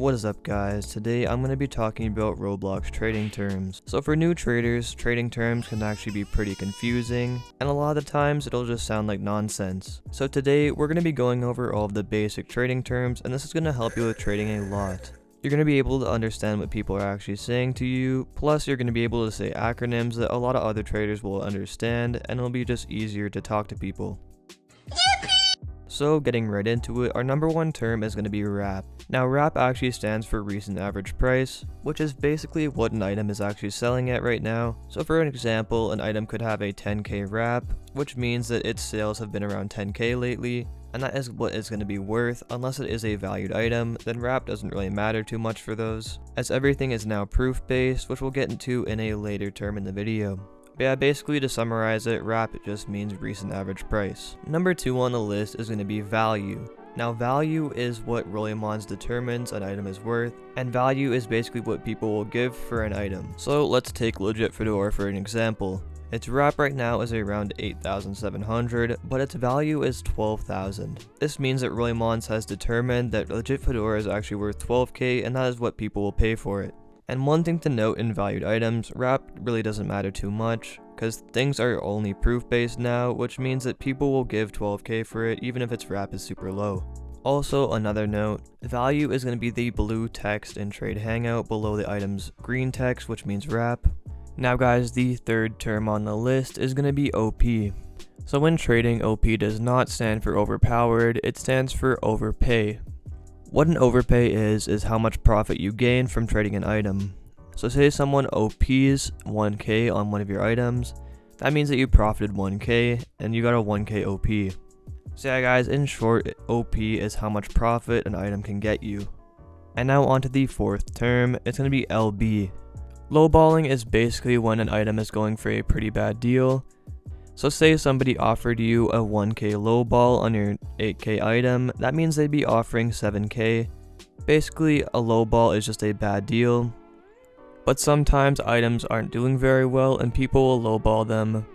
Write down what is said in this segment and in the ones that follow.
What is up guys, today I'm going to be talking about Roblox trading terms. So for new traders, trading terms can actually be pretty confusing, and a lot of the times it'll just sound like nonsense. So today we're going to be going over all of the basic trading terms, and this is going to help you with trading a lot. You're going to be able to understand what people are actually saying to you, plus you're going to be able to say acronyms that a lot of other traders will understand, and it'll be just easier to talk to people. So getting right into it, our number one term is going to be RAP. Now RAP actually stands for recent average price, which is basically what an item is actually selling at right now. So for an example, an item could have a 10k RAP, which means that its sales have been around 10k lately, and that is what it's going to be worth. Unless it is a valued item, then RAP doesn't really matter too much for those, as everything is now proof based, which we'll get into in a later term in the video. But yeah, basically to summarize it, RAP just means recent average price. Number 2 on the list is going to be value. Now value is what Rollimons determines an item is worth, and value is basically what people will give for an item. So let's take Legit Fedora for an example. Its RAP right now is around 8,700, but its value is 12,000. This means that Rollimons has determined that Legit Fedora is actually worth 12k, and that is what people will pay for it. And one thing to note in valued items, RAP really doesn't matter too much, because things are only proof based now, which means that people will give 12k for it even if its RAP is super low. Also, another note, value is going to be the blue text in Trade Hangout below the item's green text, which means RAP. Now guys, the third term on the list is going to be OP. So when trading, OP does not stand for overpowered, it stands for overpay. What an overpay is how much profit you gain from trading an item. So say someone OPs 1k on one of your items, that means that you profited 1k and you got a 1k OP. So yeah guys, in short, OP is how much profit an item can get you. And now onto the fourth term, it's going to be LB. Lowballing is basically when an item is going for a pretty bad deal. So say somebody offered you a 1k lowball on your 8k item, that means they'd be offering 7k. Basically, a lowball is just a bad deal. But sometimes items aren't doing very well and people will lowball them,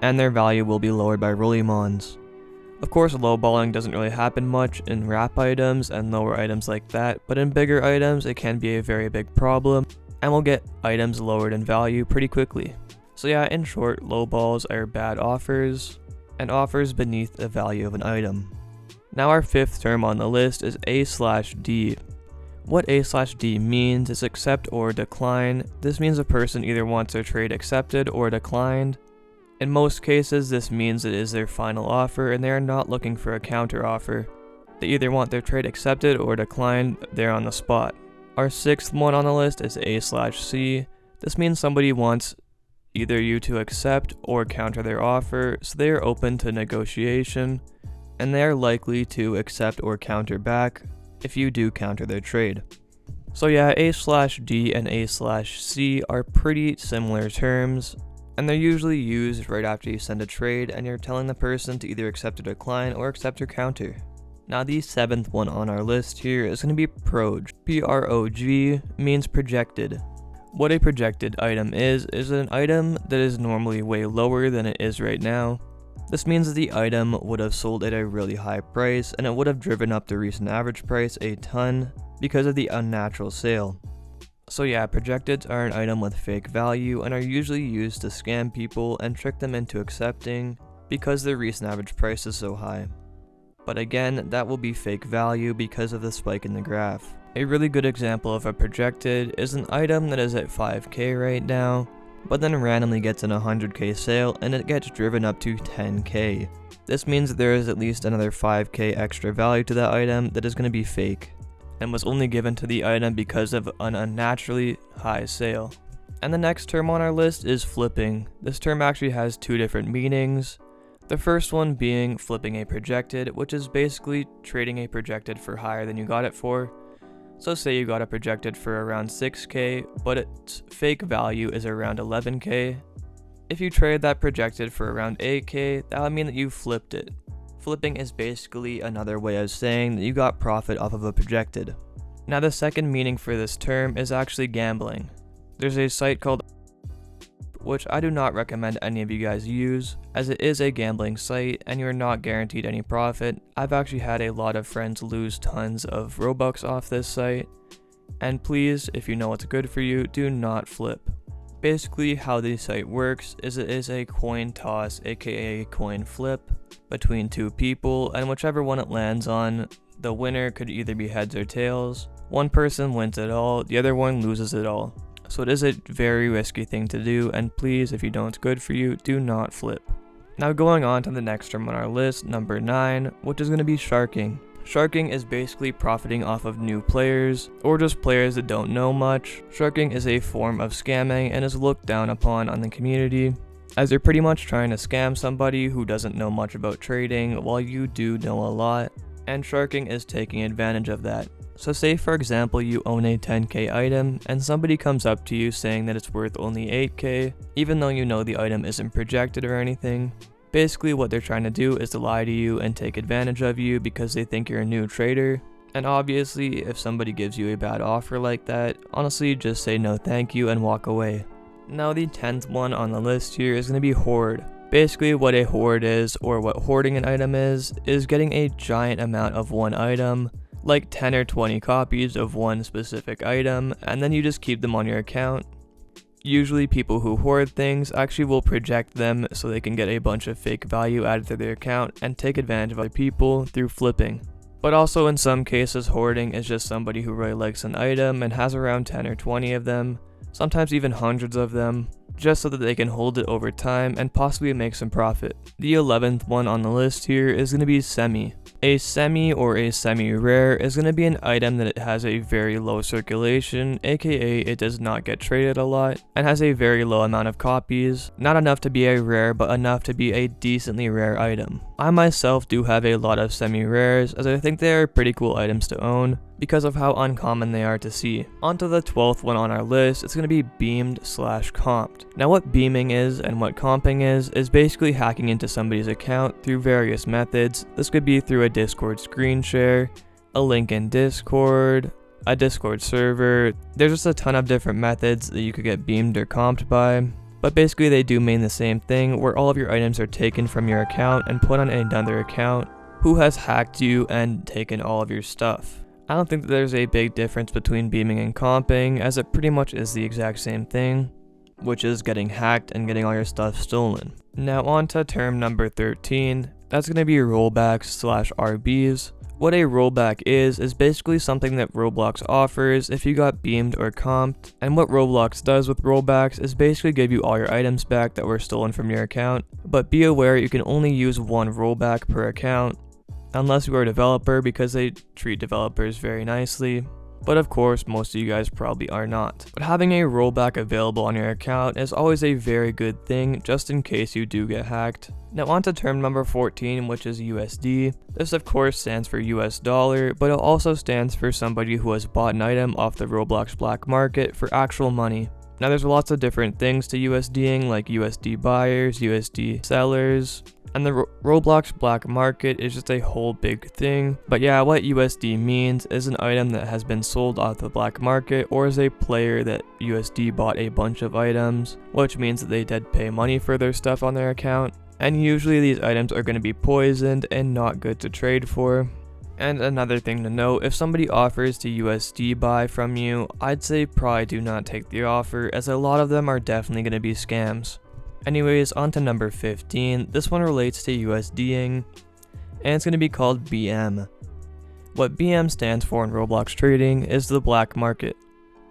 and their value will be lowered by Rollimons. Of course, lowballing doesn't really happen much in RAP items and lower items like that, but in bigger items it can be a very big problem, and will get items lowered in value pretty quickly. So yeah, in short, lowballs are bad offers, and offers beneath the value of an item. Now our fifth term on the list is A/D. What A/D means is accept or decline. This means a person either wants their trade accepted or declined. In most cases, this means it is their final offer and they are not looking for a counter offer. They either want their trade accepted or declined there on the spot. Our sixth one on the list is A/C. This means somebody wants either you to accept or counter their offer, so they are open to negotiation, and they are likely to accept or counter back if you do counter their trade. So yeah, A/D and A/C are pretty similar terms, and they're usually used right after you send a trade and you're telling the person to either accept or decline or accept or counter. Now the seventh one on our list here is going to be PROG. P-R-O-G means projected. What a projected item is an item that is normally way lower than it is right now. This means that the item would have sold at a really high price and it would have driven up the recent average price a ton because of the unnatural sale. So yeah, projecteds are an item with fake value and are usually used to scam people and trick them into accepting because their recent average price is so high. But again, that will be fake value because of the spike in the graph. A really good example of a projected is an item that is at 5k right now, but then randomly gets an 100k sale and it gets driven up to 10k. This means that there is at least another 5k extra value to that item that is going to be fake, and was only given to the item because of an unnaturally high sale. And the next term on our list is flipping. This term actually has two different meanings. The first one being flipping a projected, which is basically trading a projected for higher than you got it for. So say you got a projected for around 6k, but its fake value is around 11k. If you trade that projected for around 8k, that would mean that you flipped it. Flipping is basically another way of saying that you got profit off of a projected. Now the second meaning for this term is actually gambling. There's a site called which I do not recommend any of you guys use, as it is a gambling site and you're not guaranteed any profit. I've actually had a lot of friends lose tons of Robux off this site, And please, if you know what's good for you, do not flip. Basically, how the site works is it is a coin toss, aka coin flip, between two people, and whichever one it lands on, the winner could either be heads or tails. One person wins it all, the other one loses it all. So it is a very risky thing to do, and please, if you know what's good for you, do not flip. Now going on to the next term on our list, number 9, which is going to be sharking. Sharking is basically profiting off of new players, or just players that don't know much. Sharking is a form of scamming and is looked down upon on the community, as they're pretty much trying to scam somebody who doesn't know much about trading while you do know a lot, and sharking is taking advantage of that. So say for example you own a 10k item and somebody comes up to you saying that it's worth only 8k, even though you know the item isn't projected or anything. Basically what they're trying to do is to lie to you and take advantage of you because they think you're a new trader. And obviously if somebody gives you a bad offer like that, honestly just say no thank you and walk away. Now the 10th one on the list here is going to be hoard. Basically what a hoard is, or what hoarding an item is getting a giant amount of one item, like 10 or 20 copies of one specific item, and then you just keep them on your account. Usually people who hoard things actually will project them so they can get a bunch of fake value added to their account and take advantage of other people through flipping. But also in some cases hoarding is just somebody who really likes an item and has around 10 or 20 of them, sometimes even hundreds of them, just so that they can hold it over time and possibly make some profit. The 11th one on the list here is going to be semi. A semi or a semi-rare is going to be an item that it has a very low circulation, aka it does not get traded a lot, and has a very low amount of copies, not enough to be a rare but enough to be a decently rare item. I myself do have a lot of semi-rares as I think they are pretty cool items to own because of how uncommon they are to see. Onto the 12th one on our list, it's going to be beamed/comped. Now what beaming is and what comping is basically hacking into somebody's account through various methods. This could be through a Discord screen share, a link in Discord, a Discord server. There's just a ton of different methods that you could get beamed or comped by. But basically they do mean the same thing, where all of your items are taken from your account and put on another account who has hacked you and taken all of your stuff. I don't think that there's a big difference between beaming and comping, as it pretty much is the exact same thing, which is getting hacked and getting all your stuff stolen. Now on to term number 13, that's going to be rollbacks/RBs. What a rollback is basically something that Roblox offers if you got beamed or comped, and what Roblox does with rollbacks is basically give you all your items back that were stolen from your account, but be aware you can only use one rollback per account, unless you are a developer, because they treat developers very nicely. But of course, most of you guys probably are not. But having a rollback available on your account is always a very good thing, just in case you do get hacked. Now on to term number 14, which is USD. This of course stands for US dollar, but it also stands for somebody who has bought an item off the Roblox black market for actual money. Now there's lots of different things to USDing, like USD buyers, USD sellers, and the Roblox black market is just a whole big thing. But yeah, what USD means is an item that has been sold off the black market, or is a player that USD bought a bunch of items, which means that they did pay money for their stuff on their account. And usually these items are going to be poisoned and not good to trade for. And another thing to note, if somebody offers to USD buy from you, I'd say probably do not take the offer, as a lot of them are definitely going to be scams. Anyways, on to number 15. This one relates to USDing, and it's going to be called BM. What BM stands for in Roblox trading is the black market.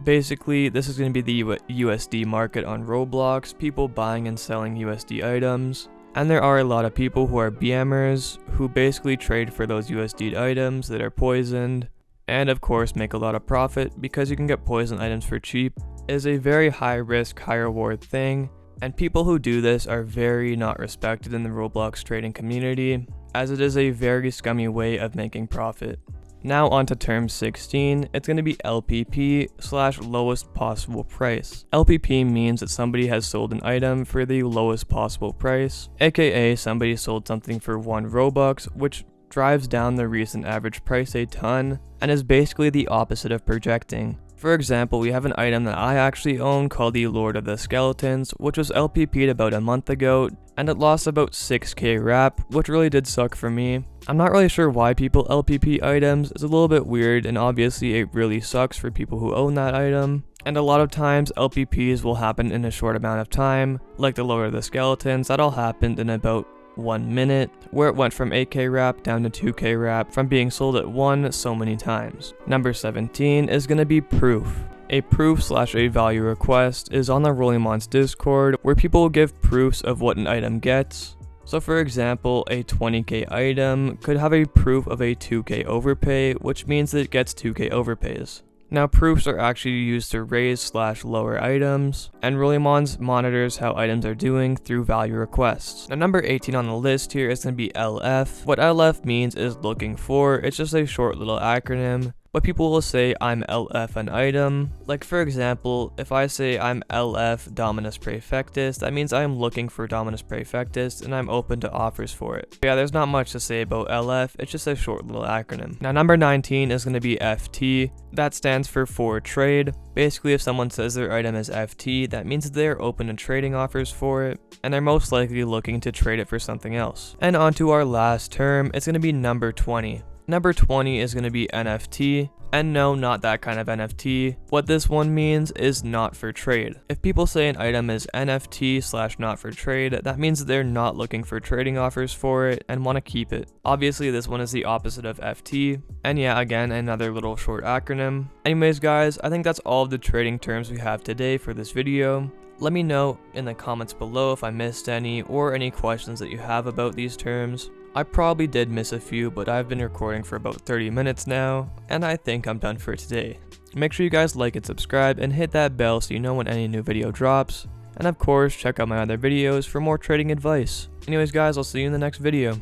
Basically, this is going to be the USD market on Roblox, people buying and selling USD items. And there are a lot of people who are BMers who basically trade for those USD items that are poisoned, and of course make a lot of profit because you can get poisoned items for cheap. It is a very high risk, high reward thing, and people who do this are very not respected in the Roblox trading community, as it is a very scummy way of making profit. Now on to term 16, it's going to be LPP/lowest possible price. LPP means that somebody has sold an item for the lowest possible price, aka somebody sold something for 1 Robux, which drives down the recent average price a ton, and is basically the opposite of projecting. For example, we have an item that I actually own called the Lord of the Skeletons, which was LPP'd about a month ago, and it lost about 6k rap, which really did suck for me. I'm not really sure why people LPP items, it's a little bit weird, and obviously it really sucks for people who own that item. And a lot of times LPPs will happen in a short amount of time, like the Lord of the Skeletons, that all happened in about 1 minute, where it went from 8k rap down to 2k rap from being sold at 1 so many times. Number 17 is gonna be proof. A proof/a value request is on the Rolling Mons Discord where people will give proofs of what an item gets. So for example, a 20k item could have a proof of a 2k overpay, which means that it gets 2k overpays. Now proofs are actually used to raise/lower items, and Rolling Mons monitors how items are doing through value requests. Now number 18 on the list here is going to be LF. What LF means is looking for, it's just a short little acronym. But people will say I'm LF an item. Like for example, if I say I'm LF Dominus Praefectus, that means I'm looking for Dominus Praefectus and I'm open to offers for it. But yeah, there's not much to say about LF, it's just a short little acronym. Now number 19 is going to be FT. That stands for trade. Basically, if someone says their item is FT, that means that they're open to trading offers for it, and they're most likely looking to trade it for something else. And on to our last term, it's going to be number 20. Number 20 is going to be NFT, and no, not that kind of NFT. What this one means is not for trade. If people say an item is NFT/not for trade, that means that they're not looking for trading offers for it and want to keep it. Obviously, this one is the opposite of FT, and yeah, again, another little short acronym. Anyways guys, I think that's all of the trading terms we have today for this video. Let me know in the comments below if I missed any or any questions that you have about these terms. I probably did miss a few, but I've been recording for about 30 minutes now, and I think I'm done for today. Make sure you guys like and subscribe and hit that bell so you know when any new video drops. And of course, check out my other videos for more trading advice. Anyways guys, I'll see you in the next video.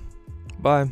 Bye.